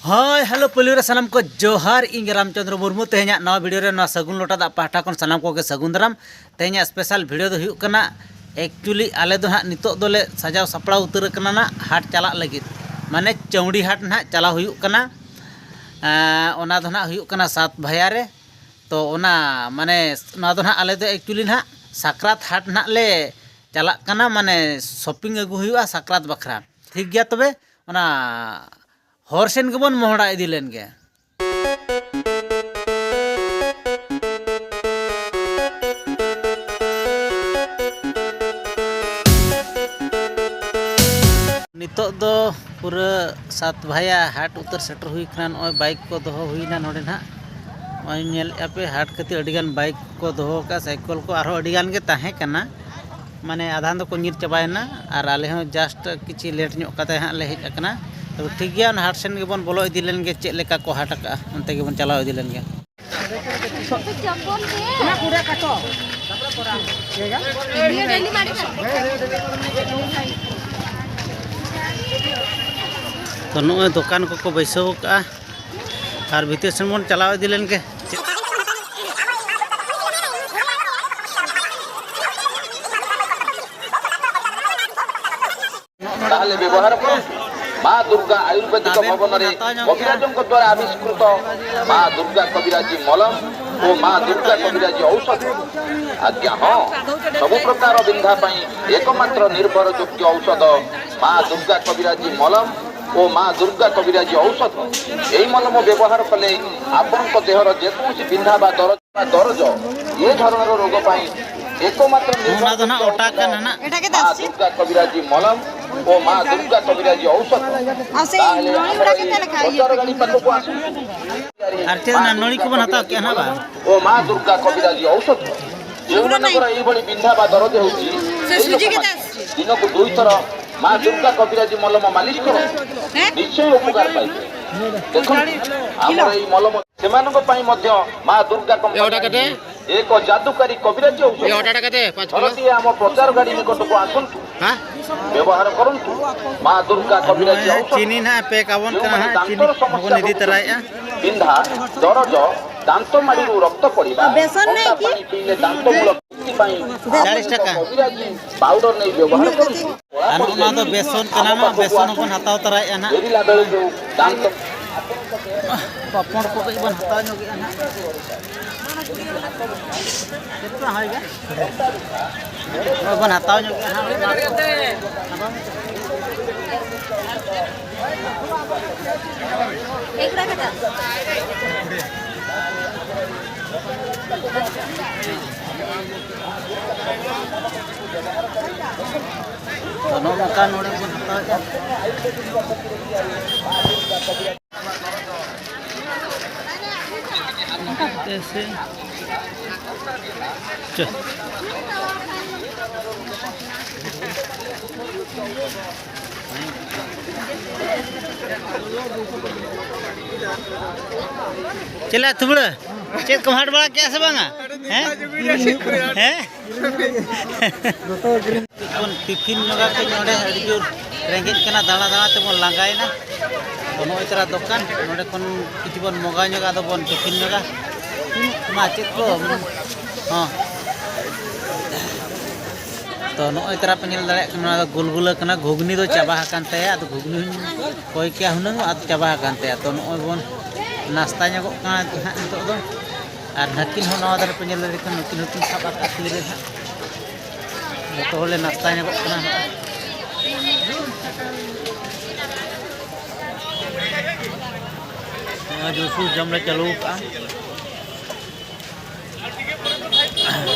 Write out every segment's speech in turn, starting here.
Hi hello police सानाम को जोहार इन रामचंद्र मुर्मू तेहना नवा वीडियो रे ना सगुन लोटा दा पाटा कोन सानाम को के सगुन दाराम तेहना स्पेशल वीडियो दो हुयुक कना एक्चुअली आले दो हां नितो दोले सजाव सपड़ा उतर कना ना हाट चला लगित माने चौड़ी हाट ना चला हुयुक कना ओना दो ना हुयुक कना सात भैया रे तो ओना माने ना दो ना आले दो एक्चुअली ना साकरात हाट ना ले चला कना माने शॉपिंग अगु हुयुआ साकरात बखरा ठीक गया तबे ओना हॉर्सेन के बन मोहड़ा इदी लेन के नितो दो पूरा सात भाया हाट उतर सेटर हुई खान ओय बाइक को दोहो हुईना नोडे ना ओय नेल आपे हाट कति अडिगान बाइक को दोहो का साइकिल को आरो अडिगान के ताहे कना माने आधान दो को निर चबायना और आले हो जस्ट किछि लेट ᱧᱚᱜ कते हां ले हेज अकना तो ठीक गया हाट सेन के बन बोलो इदी लेन के चेक लेका को हाट का उनते के बन चलाव इदी लेन के तो नो दुकान को बैसव का और भीतर सेन बन चलाव इदी लेन के ताहले व्यवहार करो माँ दुर्गा आयुर्वेदिक भवन रे कविराजों द्वारा आविष्कृत माँ दुर्गा कविराजी मलम और माँ दुर्गा कविराजी औषध आज्ञा हाँ सब प्रकार बिंधा एकमात्र निर्भर योग्य औषध माँ दुर्गा कविराजी मलम और माँ दुर्गा कविराजी औषध यही मलम व्यवहार कले आपण देहर जेकोसी बिंधा बा दरज ये धरण रोग एकमात्र निर्भर माँ दुर्गा कविराजी मलम ओ माँ दुर्गा कविराजी औषध ओ माँ दुर्गा कविराजी औषध जो मनकर ये बिंधा बा दरज होची दिन को 2 थर माँ दुर्गा कविराजी मलम मालिश करो निश्चय उपकार पाइबे देखो हमर ई मलम सेमानक पई मध्य माँ दुर्गा कविराजी एक जादूकारी कविराजी औषध आम प्रचार गाड़ी निकट को आसंतु व्यवहार करंतु माँ दुर्गा कविराजी औषध चीनी ना पे कावन कना चीनी को निधि तराया बिंधा दरज दांत माड़ी रक्त पड़िबा बेसन नै की पीले दांत मूल मुक्ति पई 40 टका कविराजी पाउडर नै व्यवहार करंतु अनु तो बेसन कना मा बेसन को हताव तराया ना एरिला बेले जो दांत पापड़ को बन हताव जोगे ना कितना होएगा बन हताव जोगे ना एक रखता दोनों मकान नोड़े बन हताव ऐसे चल चला थुबड़ा चेक कमाट बड़ा क्या से बांगा हैं हैं कोन टिफिन लगा के नोडे अड़ी जोर रेंगेज कना दाड़ा दाड़ा ते बन लांगायना तो नो इतरा दुकान नोडे कोन किछि बन मोगा नगा दो बन टिफिन लगा मा चेक को हां तो नो इतरा पे नेल दाड़े कना गुलगुला कना घुगनी दो चाबा हकान ते आ घुगनी कोई क्या हुनंग आ चाबा हकान ते तो नो बन नाश्ता ᱧᱚᱜᱚᱜ कना नितो दो और नकिन हो नवा दारे पे नेल दाड़े कना नकिन नकिन साबा काटली रे हा तो होले नाश्ता ᱧᱚᱜᱚᱜ कना जो सु जमले चलू का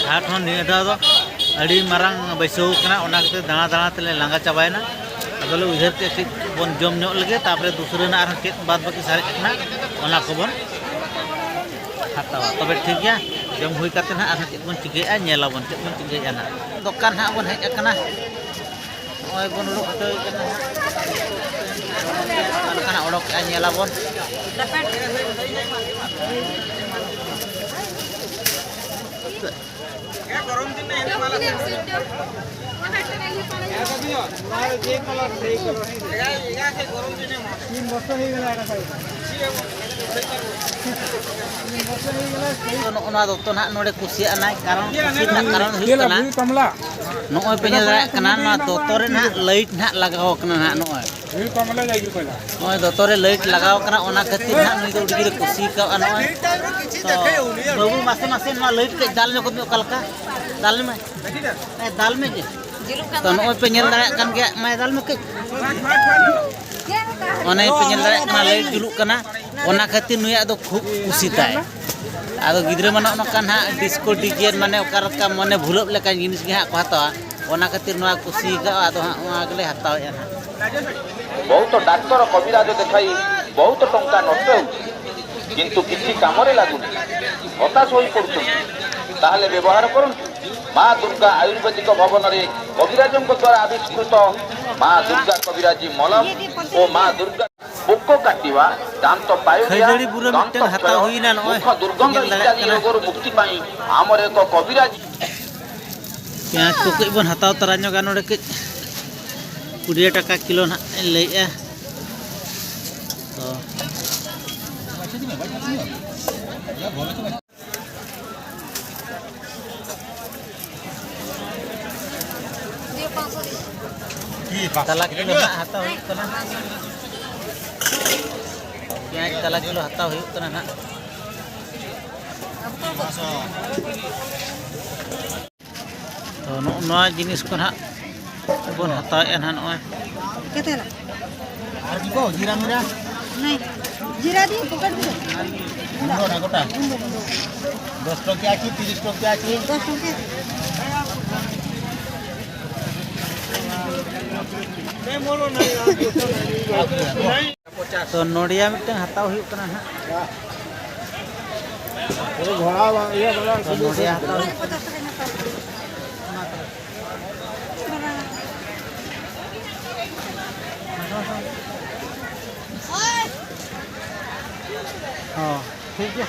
हाट हन निदा दो अड़ी मारंग बैसो कना ओना के दाना दाना तले लांगा चाबायना अदले उधर ते ठीक बन जम ᱧᱚᱜ लगे तापरे दूसरे ना आर के बाद बाकी सारे ना ओना को बन हटावा तबे ठीक गया जम हुई करते ना आर के बन चिकेआ नेला बन के बन चिकेआ ना दुकान हा बन हेज कना ओय बन लोक तो कना कना ओडक आ नेला बन गरम दिन नहीं वाला गरम दिन ᱱᱚᱜᱼᱚ ᱫᱚᱛᱚ ᱱᱟᱦᱟᱜ ᱱᱚᱰᱮ ᱠᱩᱥᱤᱭᱟᱜ ᱱᱟᱭ ᱠᱟᱨᱚᱱ ᱠᱩᱥᱤ ᱨᱮᱱᱟᱜ ᱠᱟᱨᱚᱱ ᱦᱩᱭᱩᱜ ᱠᱟᱱᱟ ᱱᱚᱜᱼᱚᱭ ᱯᱮ ᱧᱮᱞ ᱫᱟᱲᱮᱭᱟᱜ ᱠᱟᱱᱟ ᱱᱚᱣᱟ ᱫᱚᱛᱚ ᱨᱮ ᱱᱟᱦᱟᱜ ᱞᱟᱭᱤᱴ ᱱᱟᱦᱟᱜ ᱞᱟᱜᱟᱣ ᱠᱟᱱᱟ ᱱᱟᱦᱟᱜ ᱱᱚᱜᱼᱚᱭ ᱫᱚᱛᱚ ᱨᱮ ᱞᱟᱭᱤट ᱞᱟᱜᱟᱣ ᱠᱟᱱᱟ ᱚᱱᱟ ᱠᱷᱟᱹᱛᱤर ᱱᱟᱦᱟᱜ ᱱᱩᱭ ᱫᱚ ᱟᱹᱰᱤ ᱡᱳᱨᱮ ᱠᱩᱥᱤ ᱠᱟᱣᱟ ᱱᱚᱜᱼᱚᱭ ᱵᱟᱹᱵᱩ ᱢᱟᱥᱮ ᱢᱟᱥᱮ ᱱᱚᱣᱟ ᱞᱟᱭᱤट ᱠᱟᱹᱡ ᱫᱟᱞ ᱧᱚᱜ ᱢᱮ ᱚᱠᱟ ᱞᱮᱠᱟ दाल में दाल में जे तो नॉय पे नेल दाड़ा कान गया मैं दाल में कई ओने पे नेल दाड़ा काना लाइट जुलुक काना ओना खातिर नुया दो खूब खुशी ताय आदो गिद्रे माने ओना कान हा डिस्को डीजे माने ओका रका माने भुलब लेका जिनिस गे हा को हतावा ओना खातिर नुया खुशी का आदो हा ओना गले हताव या बहुत डाक्टर कविराज देखाई बहुत टंका नष्ट होउची किंतु किछि कामरे लागुनी हताश होई पड़ुछ ताहले व्यवहार करूँ माँ दुर्गा आयुर्वेदिक भवन में कविराजों द्वारा आविष्कृत माँ दुर्गा कविराजी मलम और माँ दुर्गा पोक काटिवा दांत पायुरिया मुख दुर्गंध इत्यादि रोगों मुक्ति पाई आमर एक कविराजी प्याज को कई बन हताव तरा ᱧᱚᱜᱟ ᱱᱚᱰᱮ ᱠᱟᱹᱡ 20 টাকা কিলো না লইয়া तो तला किलो हताव हुई कना प्याज तला किलो हताव हुई कना ना तो नोआ जिनिस को ना बन हताव ए ना नोए केतेला आर दिबो जीरा मिरा नहीं जीरा दी पकड़ दे गुंडो ना गोटा 10 टका की 30 टका की 10 टका तो नोडिया मिटे हताव हुई कना ना घोड़ा ये वाला तो नोडिया हताव हाँ ठीक है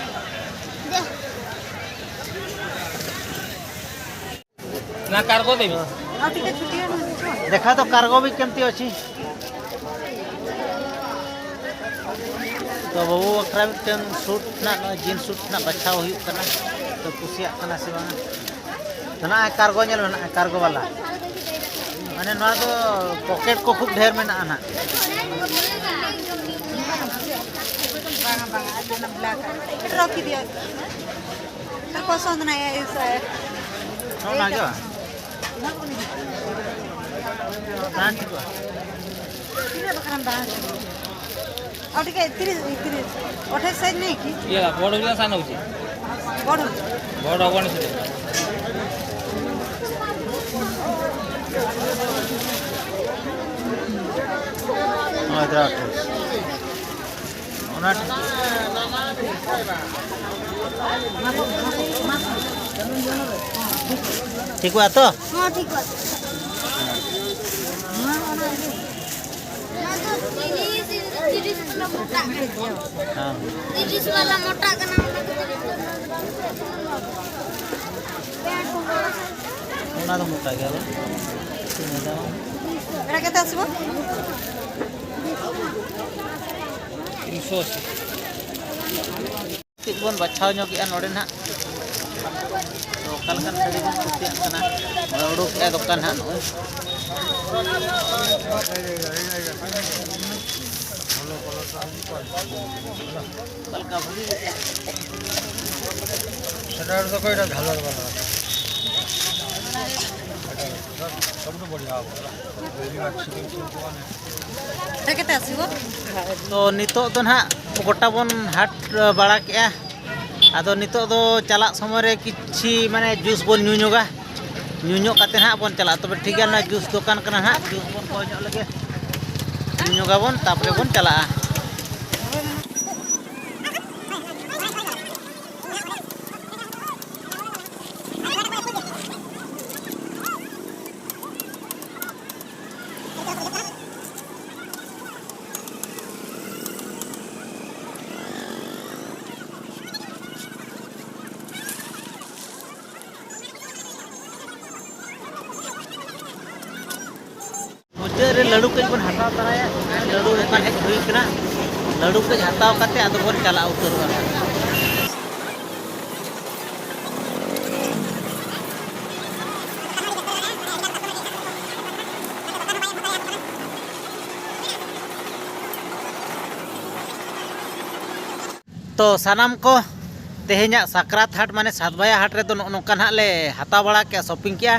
ना कार्गो देबी आ टिके छुट्टी है देखा तो कार्गो भी केमती अच्छी तो बाबू अखरा मिटन सूट ना जीन्स सूट ना बचाव हुई कना तो कुसिया कना से बांगा तना कार्गो नेल ना कार्गो वाला माने नवा तो पॉकेट को खूब ढेर में ना ना बांगा बांगा आज ना ब्लैक रखी दिया तर पसंद नहीं है इस नो ना क्या ब्रांड को किने बकरम बांगा आ टिके 30 28 साइज नहीं की ये बड़ बिला सान होची बड़ बड़ हबनी से इधर ठीक हुआ तो हां ठीक है हाँ वाला मोटा का नाम ना तो मोटा गया एटा केते आसीबो 380 बन बचाव ᱧᱚᱜ ᱜᱮᱭᱟ ᱱᱚᱰᱮ ᱱᱟᱦᱟᱜ तो कलकन साड़ी बन कुसियाग कना उडुक ए दुकान हां नोय कलका भली सेटार तो कोइरा झालर वाला सब तो बढ़िया एटा केते आसीबो तो नितो तो ना गोटा बन हाट बाड़ा के आदो नितो दो चला समय रे किछि माने जूस बन ᱧᱩᱧᱚᱜᱟ ᱧᱩᱧᱚᱜ काते ना बन चला तबे ठीक है ना जूस दुकान कना ना जूस बन को ᱧᱚᱜ लगे ᱧᱩᱧᱚᱜᱟ बन तापरे बन चला मुझे लड्डू कई बन हटा तराया लड्डू दुकान हेज हुई कना लड्डू को हताव करते आदो बन चला उतरवा तो सानाम को तेहेኛ साकरात हाट माने सातबाया हाट रे तो नोकान हाले हाता बड़ा के शॉपिंग किया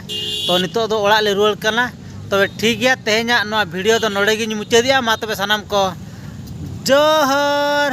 तो नितो दो ओड़ा ले रुआल कना तबे ठीक गया तेहेኛ नो वीडियो तो नोडे गिन मुचादिया मा तबे सानाम को जोहर।